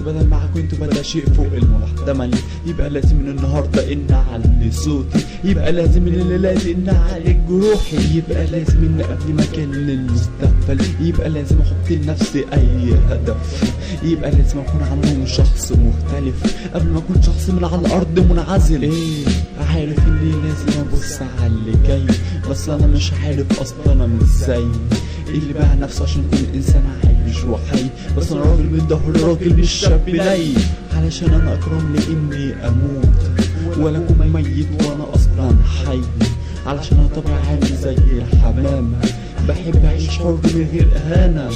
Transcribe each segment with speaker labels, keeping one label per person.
Speaker 1: بس بدل ما كنت بدا شيء فوق المحتمل، يبقى لازم من النهارده ان اعلي صوتي، يبقى لازم من الليله دي ان اعالج جروحي، يبقى لازم ان قبل ما اكلم المستقبل، يبقى لازم احط لنفسي اي هدف، يبقى لازم اكون عنهم شخص مختلف قبل ما اكون شخص من على الارض منعزل. ايه عارف اني لازم ابص على اللي جاي، بس انا مش عارف اصلا انا مش زي اللي باع نفسه عشان يكون انسان عايش وحي، بس انا راجل من ظهر راجل مش شاب ناي، علشان انا اكرم لاني اموت ولا اكون ميت وانا اصلا حي، علشان انا طبعا عامل زي الحمامة بحب اعيش حر من غير اهانة.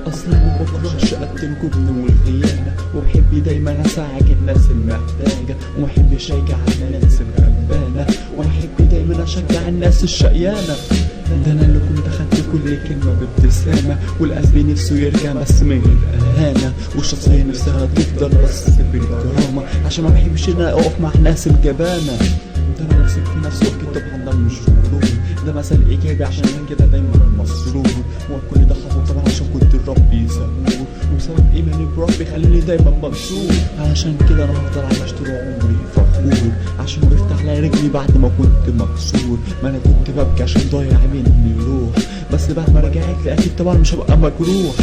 Speaker 1: اصلا ما بكرهش قتل الجبن والخيانة، وبحب دايما اساعد الناس المحتاجة، ومحبش اشجع الناس الغلبانة، ومحب دايما اشجع الناس الشقيانة. ده انا اللي كنت اخدت كل كلمة بابتسامة، والقلب نفسه يرجع بس من غير اهانة، والشخصية نفسها تفضل بس بالكرامة، عشان ما بحبش ان انا اقف مع الناس الجبانة. ده انا واثق في نفسي واكيد طبعا ده مش غرور، ده مثل ايجابي عشان انا كده دايما مسرور، وكل ده حصل طبعا عشان كنت ربي صبور، وبسبب ايماني بربي خليني دايما منصور، علشان كده انا هفضل عايش طول عمري فخور، عشان وقفت على رجلي بعد ما كنت مكسور، ما انا كنت ببكي عشان ضايع مني روح، بس بعد ما رجعت لي اكيد طبعا مش هبقى مجروح.